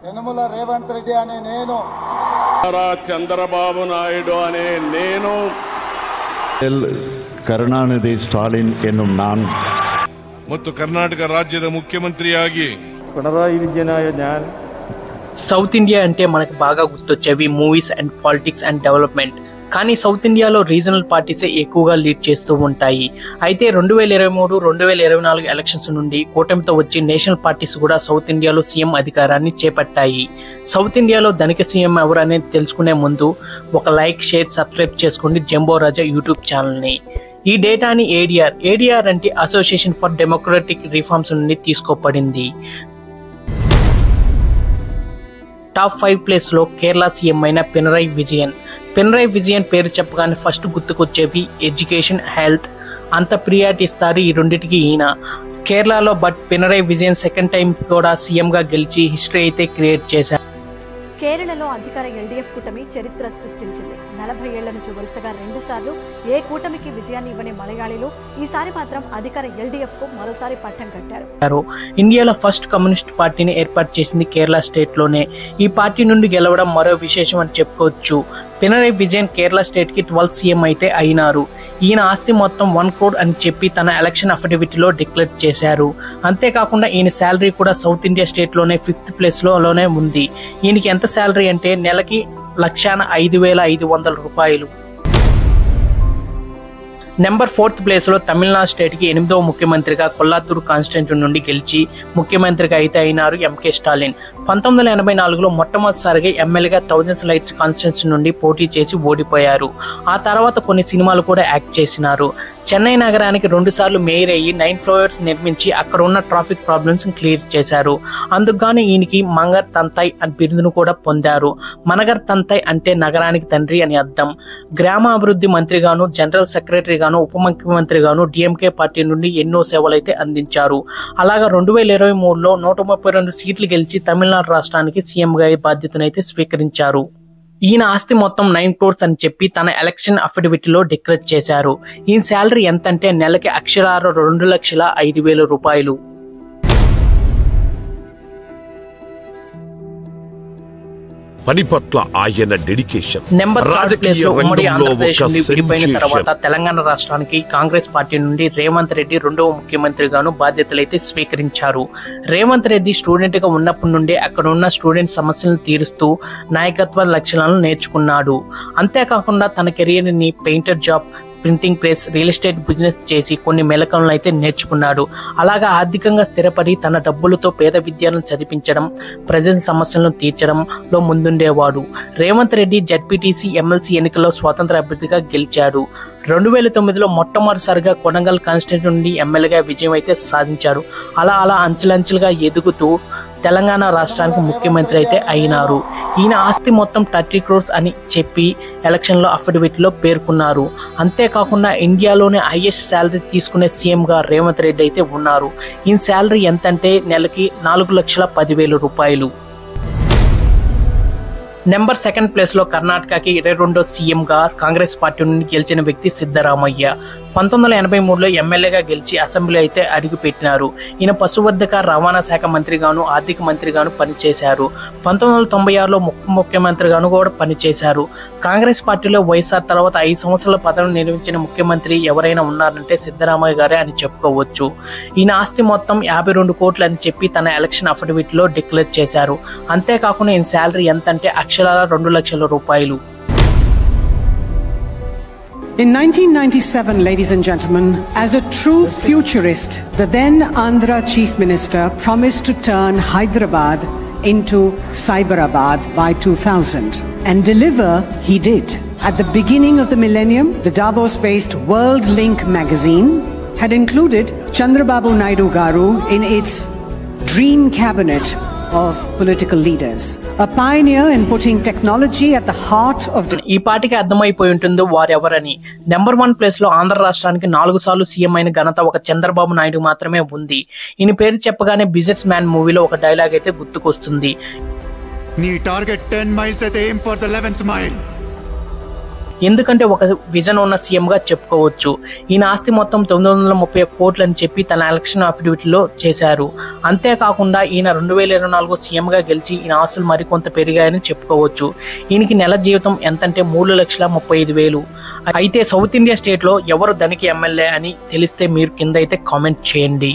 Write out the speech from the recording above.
యనమల రేవంత్ రెడ్డి అనే నేను, చంద్రబాబు నాయుడు అనే నేను, ಕರುಣಾನಿಧಿ ಸ್ಟಾಲಿನ್ ಎನ್ನುം ನಾನು ಮತ್ತು ಕರ್ನಾಟಕ ರಾಜ್ಯದ ಮುಖ್ಯಮಂತ್ರಿಯಾಗಿ పినరాయి విజయనాయ జ్ఞాన్. సౌత్ ఇండియా అంటే మనకు బాగా గుర్తొచ్చేవి movies and politics and development. కానీ సౌత్ ఇండియాలో రీజనల్ పార్టీసే ఎక్కువగా లీడ్ చేస్తూ ఉంటాయి. అయితే 2023, 2024 ఎలక్షన్స్ నుండి కూటమితో వచ్చి నేషనల్ పార్టీస్ కూడా సౌత్ ఇండియాలో సీఎం అధికారాన్ని చేపట్టాయి. సౌత్ ఇండియాలో ధనిక సీఎం ఎవరు అనేది తెలుసుకునే ముందు ఒక లైక్, షేర్, సబ్స్క్రైబ్ చేసుకోండి జంబో రాజా యూట్యూబ్ ఛానల్ని. ఈ డేటాని ఏడీఆర్ అంటే అసోసియేషన్ ఫర్ డెమోక్రటిక్ రిఫార్మ్స్ నుండి తీసుకోబడింది. టాప్ 5 ప్లేస్లో కేరళ సీఎం అయిన పినరాయి విజయన్ పేరు చెప్పగానే ఫస్ట్ గుర్తుకొచ్చేవి ఎడ్యుకేషన్, హెల్త్. అంత ప్రియారిటీ ఇస్తారు ఈ రెండింటికి ఈయన కేరళలో. But Pinarayi Vijayan second time కూడా సీఎంగా గెలిచి హిస్టరీ అయితే క్రియేట్ చేశారు. కేరళలో అధికార ఎల్డీఎఫ్ కూటమి చరిత్ర సృష్టించింది. 40 ఏళ్ల నుంచి వరుసగా 2 సార్లు ఏ కూటమికి విజయాన్ని ఇవ్వని మలయాళీలు ఈసారి మాత్రం అధికార ఎల్డీఎఫ్ కు మరోసారి పట్టం కట్టారు. ఇండియాలో ఫస్ట్ కమ్యూనిస్ట్ పార్టీని ఏర్పాటు చేసింది కేరళ స్టేట్ లోనే. ఈ పార్టీ నుండి గెలవడం మరో విశేషం అని చెప్పుకోవచ్చు. పినరాయి విజయన్ కేరళ స్టేట్ కి 12th సీఎం అయితే అయినారు. ఈయన ఆస్తి మొత్తం 1 crore అని చెప్పి తన ఎలక్షన్ అఫిడవిట్ లో డిక్లేర్ చేశారు. అంతేకాకుండా ఈయన శాలరీ కూడా సౌత్ ఇండియా స్టేట్ లోనే 5th ప్లేస్ లోనే ఉంది. ఈయనకి ఎంత శాలరీ అంటే నెలకి 1,05,500 రూపాయలు. నెంబర్ 4th ప్లేస్లో తమిళనాడు స్టేట్కి 8వ ముఖ్యమంత్రిగా కొల్లాత్తూరు కాన్స్టిట్యూన్సీ నుండి గెలిచి ముఖ్యమంత్రిగా అయితే అయినారు ఎంకే స్టాలిన్. 1984లో మొట్టమొదటిసారిగా ఎమ్మెల్యేగా థౌజండ్స్ లైట్స్ కాన్స్టిట్యూన్సీ నుండి పోటీ చేసి ఓడిపోయారు. ఆ తర్వాత కొన్ని సినిమాలు కూడా యాక్ట్ చేసినారు. చెన్నై నగరానికి 2 సార్లు మేయర్ అయ్యి 9 ఫ్లైఓవర్స్ నిర్మించి అక్కడ ఉన్న ట్రాఫిక్ ప్రాబ్లమ్స్ క్లియర్ చేశారు. అందుకుగాను ఈయనకి మంగర్ తంతాయ్ అని బిరుదును కూడా పొందారు. మనగర్ తంతాయ్ అంటే నగరానికి తండ్రి అని అర్థం. గ్రామాభివృద్ధి మంత్రిగాను, జనరల్ సెక్రటరీగాను, ఉప ముఖ్యమంత్రిగాను డిఎంకే పార్టీ నుండి ఎన్నో సేవలైతే అందించారు. అలాగా 2023లో 132 సీట్లు గెలిచి తమిళనాడు రాష్ట్రానికి సీఎంగా బాధ్యతనైతే స్వీకరించారు. ఈయన ఆస్తి మొత్తం 9 crores అని చెప్పి తన ఎలక్షన్ అఫిడవిట్ లో డిక్లేర్ చేశారు. ఈయన శాలరీ ఎంతంటే నెలకి అక్షరాలు 2,05,000 రూపాయలు. పని పట్ల ఆయన డెడికేషన్. నెంబర్ 3rd ప్లేస్ లో ఉమ్మడి ఆంధ్రప్రదేశ్ నుండి విడిపోయిన తర్వాత తెలంగాణ రాష్ట్రానికి కాంగ్రెస్ పార్టీ నుండి రేవంత్ రెడ్డి 2వ ముఖ్యమంత్రిగాను బాధ్యతలైతే స్వీకరించారు. రేవంత్ రెడ్డి స్టూడెంట్ గా ఉన్నప్పటి నుండి అక్కడ ఉన్న స్టూడెంట్ సమస్యలను తీరుస్తూ నాయకత్వ లక్షణాలను నేర్చుకున్నాడు. అంతేకాకుండా తన కెరీర్ ని painter job, printing press, real estate business చేసి కొన్ని మెలకువలను అయితే నేర్చుకున్నాడు. అలాగా ఆర్థికంగా స్థిరపడి తన డబ్బులతో పేద విద్యార్థులను చదివించడం, ప్రజల సమస్యలను తీర్చడంలో ముందుండేవాడు. రేవంత్ రెడ్డి జడ్పీటీసీ, ఎమ్మెల్సీ ఎన్నికల్లో స్వతంత్ర అభ్యర్థిగా గెలిచాడు. 2009లో మొట్టమొదటిసారిగా కొడంగల్ కాన్స్టిట్యూన్సీ నుండి ఎమ్మెల్యేగా విజయం అయితే సాధించారు. అలా అంచెలంచెలుగా ఎదుగుతూ తెలంగాణ రాష్ట్రానికి ముఖ్యమంత్రి అయితే అయినారు. ఈయన ఆస్తి మొత్తం 30 crores అని చెప్పి ఎలక్షన్లో అఫిడవిట్ లో పేర్కొన్నారు. అంతేకాకుండా ఇండియాలోనే హైయెస్ట్ శాలరీ తీసుకునే సీఎం గా రేవంత్ రెడ్డి అయితే ఉన్నారు. ఈయన శాలరీ ఎంతంటే నెలకి 4,10,000 రూపాయలు. నెంబర్ 2nd ప్లేస్ లో కర్ణాటకకి 22వ సీఎం గా కాంగ్రెస్ పార్టీ నుండి గెలిచిన వ్యక్తి సిద్ధరామయ్య. 1983లో ఎమ్మెల్యేగా గెలిచి అసెంబ్లీ అయితే అడుగుపెట్టినారు. ఈయన పశువర్ధక, రవాణా శాఖ మంత్రిగాను, ఆర్థిక మంత్రిగాను పనిచేశారు. 1996లో ముఖ్యమంత్రిగాను కూడా పనిచేశారు. కాంగ్రెస్ పార్టీలో వైఎస్ఆర్ తర్వాత 5 సంవత్సరాల పదవిని నిర్వహించిన ముఖ్యమంత్రి ఎవరైనా ఉన్నారంటే సిద్ధరామయ్య గారే అని చెప్పుకోవచ్చు. ఈయన ఆస్తి మొత్తం 52 కోట్లు అని చెప్పి తన ఎలక్షన్ అఫిడవిట్ లో డిక్లేర్ చేశారు. అంతేకాకుండా ఈయన శాలరీ ఎంతంటే అక్షరాల 2 లక్షల రూపాయలు. In 1997, ladies and gentlemen, as a true futurist, the then Andhra Chief Minister promised to turn Hyderabad into Cyberabad by 2000. And deliver he did. At the beginning of the millennium, the Davos-based World Link magazine had included Chandrababu Naidu Garu in its dream cabinet of political leaders, a pioneer in putting technology at the heart of the... ఈ పార్టీకి అర్థమైపోయి ఉంటుంది వారెవరని. Number 1 place లో ఆంధ్ర రాష్ట్రానికి 4 సార్లు CM అయిన ఘనత ఒక చంద్రబాబు నాయుడు మాత్రమే ఉంది. ఈయన పేరు చెప్పగానే బిజినెస్ మ్యాన్ మూవీలో ఒక డైలాగ్ అయితే గుర్తుకొస్తుంది. నీ టార్గెట్ 10 miles అయితే aim for the 11th mile. ఎందుకంటే ఒక విజన్ ఉన్న సీఎం గా చెప్పుకోవచ్చు. ఈయన ఆస్తి మొత్తం 930 కోట్లు అని చెప్పి తన ఎలక్షన్ అఫిడవిట్ లో చేశారు. అంతేకాకుండా ఈయన 2024 సీఎం గా గెలిచి ఈయన ఆస్తులు మరికొంత పెరిగాయని చెప్పుకోవచ్చు. ఈయనకి నెల జీవితం ఎంతంటే 3,35,000. అయితే సౌత్ ఇండియా స్టేట్ లో ఎవరు ధనిక ఎమ్మెల్యే అని తెలిస్తే మీరు కింద అయితే కామెంట్ చేయండి.